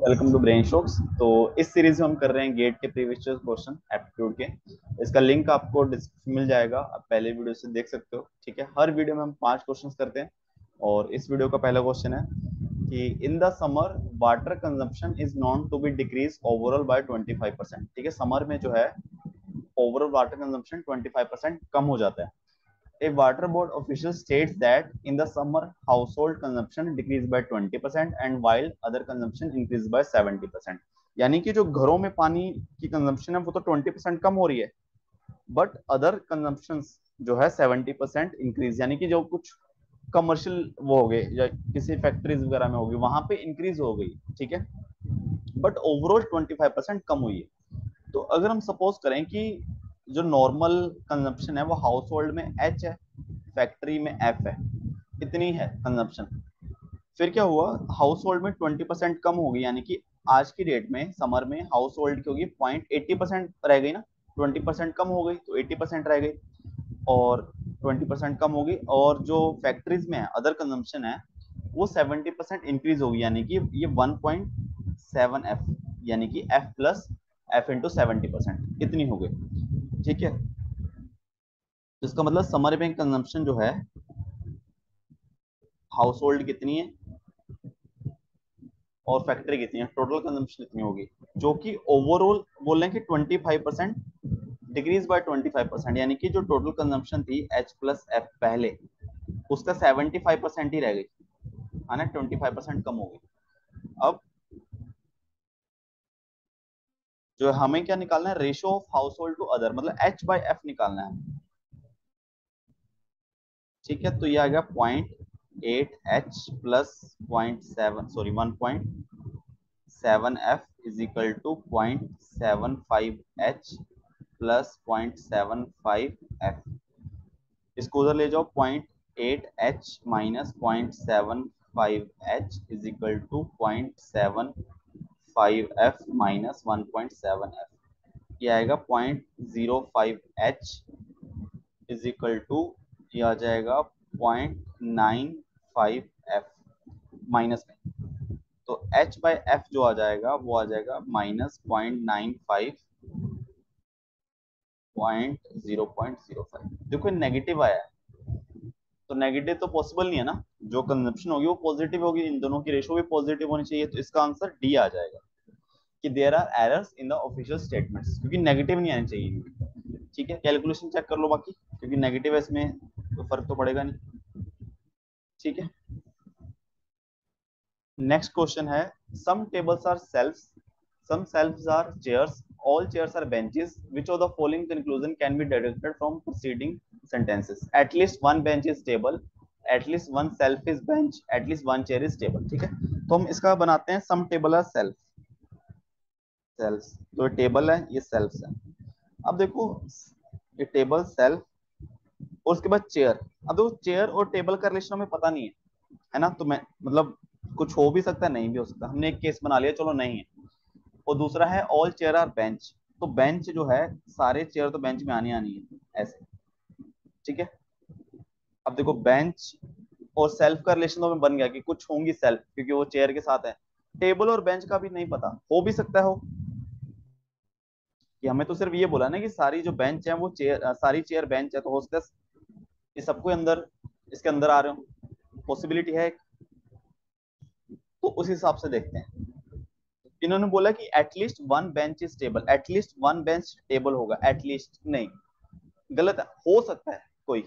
Welcome to brain shocks. तो इस series में हम कर रहे हैं गेट के प्रीवियस क्वेश्चन एप्टीट्यूड के। इसका लिंक आपको डिस्क्रिप्शन में मिल जाएगा, आप पहले वीडियो से देख सकते हो। ठीक है, हर वीडियो में हम 5 क्वेश्चंस करते हैं और इस वीडियो का पहला क्वेश्चन है कि in the summer water consumption is known to be decrease overall by 25%। ठीक है, समर में जो है ओवरऑल वाटर कंजम्पशन 25% कम हो जाता है। A water board official states that in the summer household consumption decreased by 20% and while other consumption increased by 70%। यानी कि जो घरों में पानी की कंजम्पशन है वो तो 20% कम हो रही है, बट अदर कंजम्पशन जो है 70% इंक्रीज, यानी कि जो कुछ कमर्शियल वो हो गए या किसी फैक्ट्रीज वगैरह में होगी वहां पे इंक्रीज हो गई। ठीक है, बट ओवरऑल 25% कम हुई है। तो अगर हम सपोज करें कि जो नॉर्मल कंजम्पशन है वो हाउस होल्ड में एच है, फैक्ट्री में एफ है, इतनी है कंजम्पशन। फिर क्या हुआ, हाउस होल्ड में 20% कम होगी, यानी कि आज की डेट में समर में हाउस होल्ड की होगी 0.80% रह गई ना, 20% कम हो गई तो 80% रह गई और 20% कम होगी। और जो फैक्ट्रीज में है अदर कंजम्पशन है वो 70% इंक्रीज होगी, यानी कि ये 1.7 एफ, यानी कि एफ प्लस एफ इंटू 70% इतनी हो गई। ठीक है, तो इसका मतलब समर में कंजम्पशन जो है हाउस होल्ड कितनी है और फैक्ट्री कितनी है, टोटल कंजम्पशन कितनी होगी, जो कि ओवरऑल बोल रहे हैं कि 25% डिक्रीज बाय 25%, यानी कि जो टोटल कंजम्पशन थी एच प्लस एफ पहले उसका 75% ही रह गई है ना, 25% कम हो गई। अब जो हमें क्या निकालना है, ratio of household to other, मतलब एच बाय एफ निकालना है। ठीक है, तो ये आ गया 0.8 H plus 0.7 sorry 1.7 F is equal to 0.75 H plus 0.75 F. इसको उधर ले जाओ, 0.8 H minus 0.75 H is equal to 0.75 F minus 1.7 F. ये आएगा 0.05 एच इज इक्वल टू, ये आ जाएगा 0.95 एफ माइनस में, तो एच बाय एफ जो आ जाएगा वो आ जाएगा माइनस 0.95 देखो नेगेटिव आया है, तो नेगेटिव तो पॉसिबल नहीं है ना, जो कंजप्शन होगी वो पॉजिटिव होगी, इन दोनों की रेशो भी पॉजिटिव होनी चाहिए। तो इसका आंसर डी आ जाएगा कि there are errors in the official statements, क्योंकि नेगेटिव नहीं आनी चाहिए। ठीक है, कैलकुलेशन चेक कर लो बाकी, क्योंकि नेगेटिव है इसमें तो फर्क तो पड़ेगा नहीं। ठीक है, नेक्स्ट क्वेश्चन है, some tables are shelves, some shelves are chairs, all chairs are benches, which of the following conclusion can be deducted from preceding sentences? At least one bench is table, at least one shelf is bench, at least one chair is table। ठीक है, तो हम इसका बनाते हैं some table are self, self, तो table है ये सेल्फ है। अब देखो ये टेबल सेल्फ और उसके बाद चेयर। अब देखो चेयर और टेबल का रिलेशन हमें पता नहीं है ना, तो मैं मतलब कुछ हो भी सकता है नहीं भी हो सकता, हमने एक केस बना लिया चलो नहीं है। और दूसरा है ऑल चेयर आर बेंच, तो बेंच जो है सारे चेयर तो बेंच में आनी आनी है ऐसे। ठीक है, अब देखो बेंच और सेल्फ का रिलेशन तो बन गया कि कुछ होंगी सेल्फ क्योंकि वो चेयर के साथ है। टेबल और बेंच का भी नहीं पता, हो भी सकता है हो, कि हमें तो सिर्फ ये बोला ना कि सारी जो बेंच है वो चेयर, सारी चेयर बेंच है, तो हो सकता है ये सबको अंदर इसके अंदर आ रहे हो, पॉसिबिलिटी है एक। तो उस हिसाब से देखते हैं, इन्होंने बोला कि at least one bench is table, at least one bench table होगा, एटलीस्ट नहीं, गलत है, हो सकता है कोई,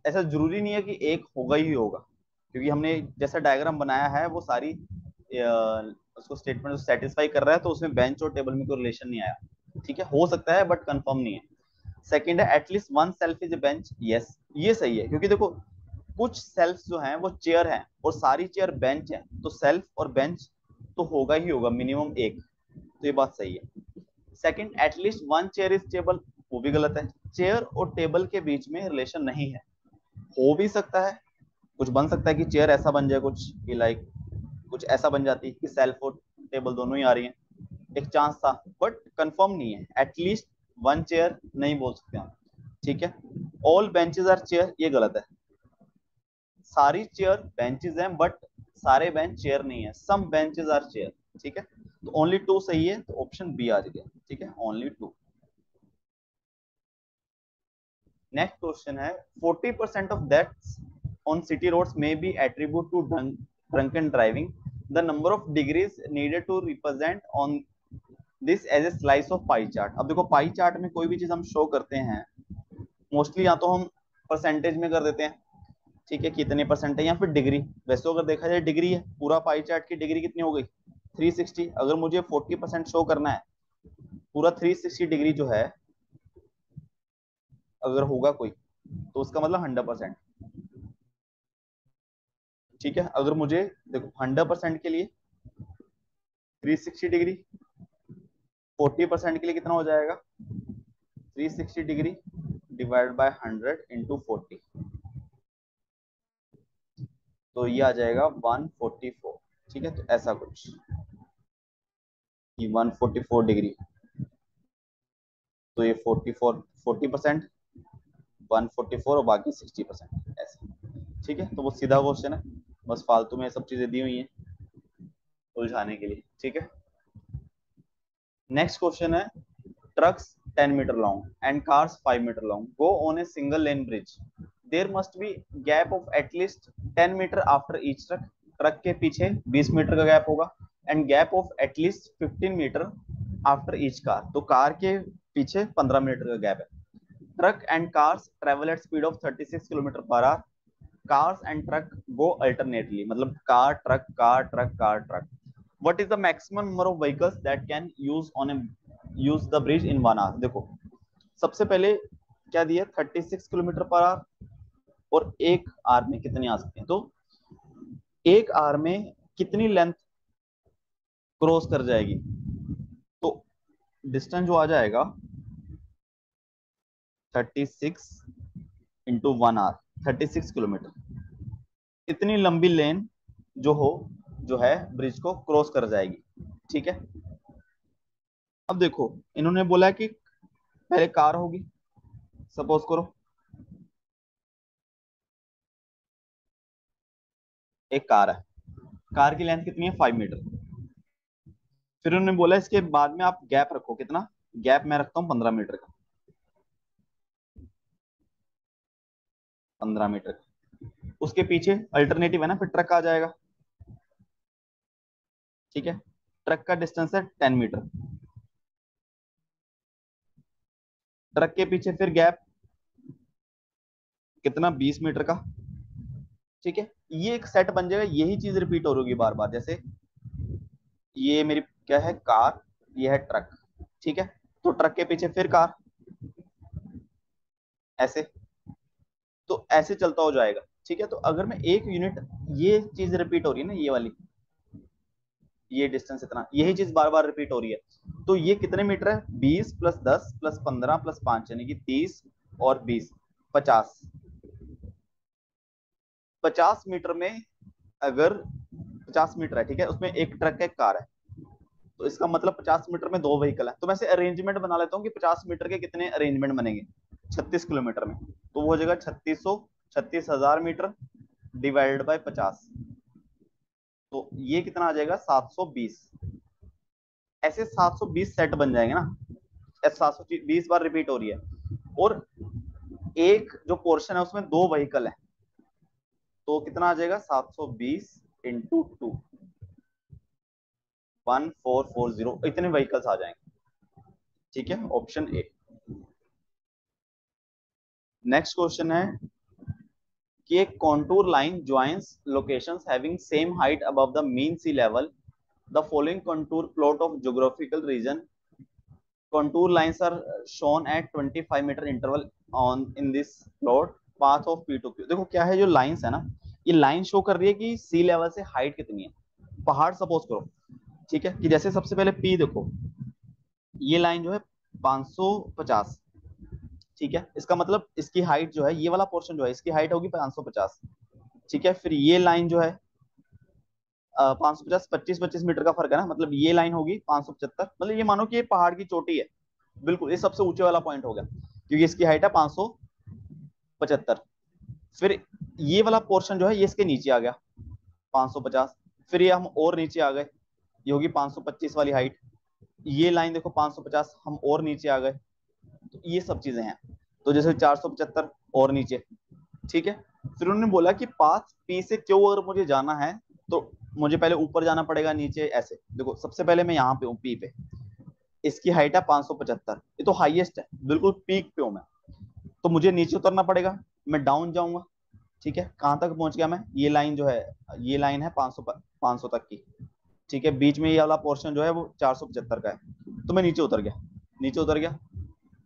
ऐसा जरूरी नहीं है कि एक होगा ही होगा, क्योंकि हमने जैसा डायग्राम बनाया है वो सारी उसको स्टेटमेंट सेटिस्फाई कर रहा है, तो उसमें बेंच और टेबल में कोई रिलेशन नहीं आया। ठीक है, हो सकता है बट कंफर्म नहीं है। सेकंड है at least one self is a bench, yes ये सही है, क्योंकि देखो कुछ सेल्फ जो हैं वो चेयर हैं और सारी चेयर बेंच हैं, तो सेल्फ और बेंच तो होगा ही होगा मिनिमम एक, तो ये बात सही है। Second at least one chair is table, वो भी गलत है, चेयर और टेबल के बीच में रिलेशन नहीं है। हो भी सकता है, कुछ बन सकता है कि चेयर ऐसा बन जाए कुछ कि लाइक कुछ ऐसा बन जाती है कि सेल्फ और टेबल दोनों ही आ रही हैं, एक चांस था, बट कंफर्म नहीं है। एटलीस्ट वन चेयर नहीं बोल सकते हम। ठीक है, ऑल बेंचेस आर चेयर, ये गलत है, सारी चेयर बेंचेस हैं बट सारे बेंच चेयर नहीं है, सम बेंचेस आर चेयर, ठीक है, तो ओनली 2 सही है, तो ऑप्शन बी आ गया। ठीक है, ओनली 2। नेक्स्ट क्वेश्चन है 40% of deaths on city roads may be attribute to drunken driving, the number of degrees needed to represent on this as a slice of pie chart. अब देखो pie chart में कोई भी चीज हम show करते हैं मोस्टली या तो हम परसेंटेज में कर देते हैं, ठीक है, कितने परसेंट है, या फिर डिग्री। वैसे तो अगर देखा जाए डिग्री है, पूरा पाई चार्ट की डिग्री कितनी हो गई 360। अगर मुझे 40% शो करना है, पूरा 360 डिग्री जो है अगर होगा कोई, तो उसका मतलब 100%। ठीक है, अगर मुझे देखो 100% के लिए 360 डिग्री, 40% के लिए कितना हो जाएगा 360 डिग्री डिवाइड बाय 100 इंटू 40, तो ये आ जाएगा 144। ठीक है, तो ऐसा कुछ कि 144 डिग्री, तो ये 44 40%, 144 और बाकी 60% ऐसे। ठीक है, तो वो सीधा क्वेश्चन है, बस फालतू में सब चीजें दी हुई हैं उलझाने के लिए। ठीक है, नेक्स्ट क्वेश्चन है trucks 10 meter long and cars 5 meter long go on a single lane bridge, there must be gap of at least 10 meter after each truck, truck के पीछे 20 मीटर का गैप होगा, and gap of at least 15 metre after each car, तो car के पीछे 15 metre का gap है। Truck and cars travel at speed of 36 kilometre per hour, cars and truck go alternately, मतलब car truck car truck car truck. What is the maximum number of vehicles that can use the bridge in 1 hour. देखो सबसे पहले क्या दिया 36 kilometre per our, और एक our में कितनी आ सकते हैं, तो एक आवर में कितनी लेंथ क्रॉस कर जाएगी, तो डिस्टेंस जो आ जाएगा 36 इंटू 1 आवर 36 किलोमीटर, इतनी लंबी लेन जो हो जो है ब्रिज को क्रॉस कर जाएगी। ठीक है, अब देखो इन्होंने बोला कि पहले कार होगी, सपोज करो एक कार है, कार की लेंथ कितनी है 5 मीटर। फिर उन्होंने बोला इसके बाद में आप गैप रखो, कितना गैप मैं रखता हूँ 15 मीटर का, 15 मीटर का। उसके पीछे अल्टरनेटिव है ना, फिर ट्रक आ जाएगा। ठीक है, ट्रक का डिस्टेंस है 10 मीटर, ट्रक के पीछे फिर गैप कितना 20 मीटर का। ठीक है, ये एक सेट बन जाएगा, यही चीज रिपीट हो रही बार बार, जैसे ये मेरी क्या है कार, ये है ट्रक। ठीक है, तो ट्रक के पीछे फिर कार, ऐसे, तो ऐसे चलता हो जाएगा। ठीक है, तो अगर मैं एक यूनिट, ये चीज रिपीट हो रही है ना, ये वाली, ये डिस्टेंस इतना, यही चीज बार बार रिपीट हो रही है, तो ये कितने मीटर है 20 प्लस 10 प्लस 15 प्लस 5 यानी कि 30 और 20 50, 50 मीटर में अगर 50 मीटर है, ठीक है, उसमें एक ट्रक है एक कार है, तो इसका मतलब 50 मीटर में दो व्हीकल है, तो मैं से अरेंजमेंट बना लेता हूँ कि 50 मीटर के कितने अरेंजमेंट बनेंगे 36 किलोमीटर में, तो वो हो जाएगा 3600 मीटर डिवाइडेड बाय 50, तो ये कितना आ जाएगा 720। ऐसे 720 सेट बन जाएंगे ना, ऐसे 720 बार रिपीट हो रही है, और एक जो पोर्शन है उसमें दो व्हीकल है, तो कितना आ जाएगा 720 इंटू 2 1440, इतने व्हीकल्स आ जाएंगे। ठीक है, ऑप्शन ए। नेक्स्ट क्वेश्चन है कि एक contour line joins locations having same height above the mean sea level, the following contour plot of geographical region, contour lines are shown at 25 meter interval on in this plot, path of p to q। देखो क्या है जो lines है ना, ये line show कर रही है कि सी लेवल से हाइट कितनी है। पहाड़ सपोज करो, ठीक है, कि जैसे सबसे पहले पी देखो, ये लाइन जो है 550, ठीक है, इसका मतलब इसकी हाइट जो है, ये वाला पोर्शन जो है इसकी हाइट होगी 550। ठीक है, फिर ये लाइन जो है 550, 25-25 मीटर का फर्क है ना, मतलब ये लाइन होगी 575, मतलब ये मानो कि ये पहाड़ की चोटी है, बिल्कुल ये सबसे ऊंचे वाला पॉइंट हो गया, क्योंकि इसकी हाइट है 575। फिर ये वाला पोर्शन जो है ये इसके नीचे आ गया 550, फिर ये हम और नीचे आ गए, ये होगी 525 वाली हाइट, ये लाइन देखो 550, हम और नीचे आ गए, तो ये सब चीजें हैं। तो जैसे 475 और नीचे, ठीक है। फिर उन्होंने बोला कि पाथ पी से क्यू अगर मुझे जाना है तो मुझे पहले ऊपर जाना पड़ेगा, नीचे ऐसे। देखो सबसे पहले मैं यहाँ पे हूँ पी पे, इसकी हाइट है 575, ये तो हाईएस्ट है, बिल्कुल पीक पे हूँ मैं। तो मुझे नीचे उतरना पड़ेगा, मैं डाउन जाऊंगा, ठीक है। कहां तक पहुंच गया मैं, ये लाइन जो है, ये लाइन है 500 तक की, ठीक है। बीच में ये वाला पोर्शन जो है वो 475 का है, तो मैं नीचे उतर गया, नीचे उतर गया।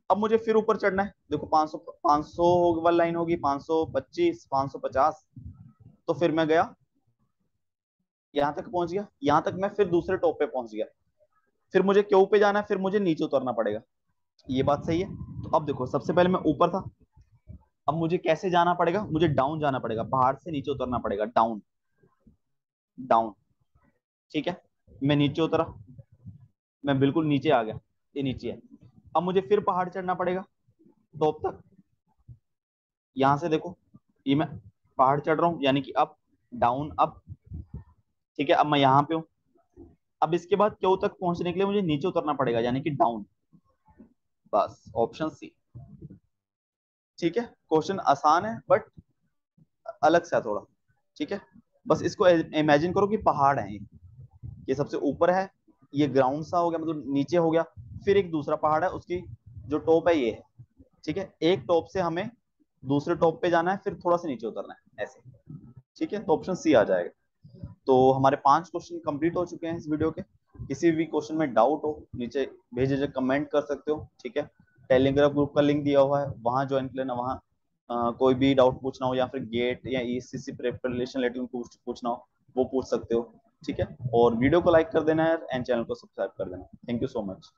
अब मुझे फिर ऊपर चढ़ना है, देखो 500 500 वाली लाइन होगी, 525 550, तो फिर मैं गया यहाँ तक पहुंच गया, यहाँ तक मैं फिर दूसरे टॉप पे पहुंच गया। फिर मुझे क्यू पे जाना है, फिर मुझे नीचे उतरना पड़ेगा। ये बात सही है। तो अब देखो सबसे पहले मैं ऊपर था, अब मुझे कैसे जाना पड़ेगा, मुझे डाउन जाना पड़ेगा, पहाड़ से नीचे उतरना पड़ेगा, डाउन डाउन, ठीक है। मैं नीचे उतरा, मैं बिल्कुल नीचे आ गया, ये नीचे है। अब मुझे फिर पहाड़ चढ़ना पड़ेगा टॉप तक, यहां से देखो ये मैं पहाड़ चढ़ रहा हूँ, यानी कि अप डाउन अप, ठीक है। अब मैं यहाँ पे हूँ, अब इसके बाद क्यू तक पहुंचने के लिए मुझे नीचे उतरना पड़ेगा, यानी कि डाउन। बस ऑप्शन सी, ठीक है। क्वेश्चन आसान है बट अलग सा थोड़ा, ठीक है। बस इसको इमेजिन करो कि पहाड़ है, ये सबसे ऊपर है, ये ग्राउंड सा हो गया, मतलब नीचे हो गया। फिर एक दूसरा पहाड़ है, उसकी जो टॉप है ये है, ठीक है। एक टॉप से हमें दूसरे टॉप पे जाना है, फिर थोड़ा सा नीचे उतरना है ऐसे, ठीक है। तो ऑप्शन सी आ जाएगा। तो हमारे 5 क्वेश्चन कंप्लीट हो चुके हैं इस वीडियो के। किसी भी क्वेश्चन में डाउट हो नीचे भेजे, कमेंट कर सकते हो, ठीक है। टेलीग्राम ग्रुप का लिंक दिया हुआ है, वहां ज्वाइन कर लेना। वहाँ कोई भी डाउट पूछना हो, या फिर गेट या ईसीसी प्रिपरेशन लेटर पूछना हो, वो पूछ सकते हो, ठीक है। और वीडियो को लाइक कर देना है एंड चैनल को सब्सक्राइब कर देना। Thank you so much.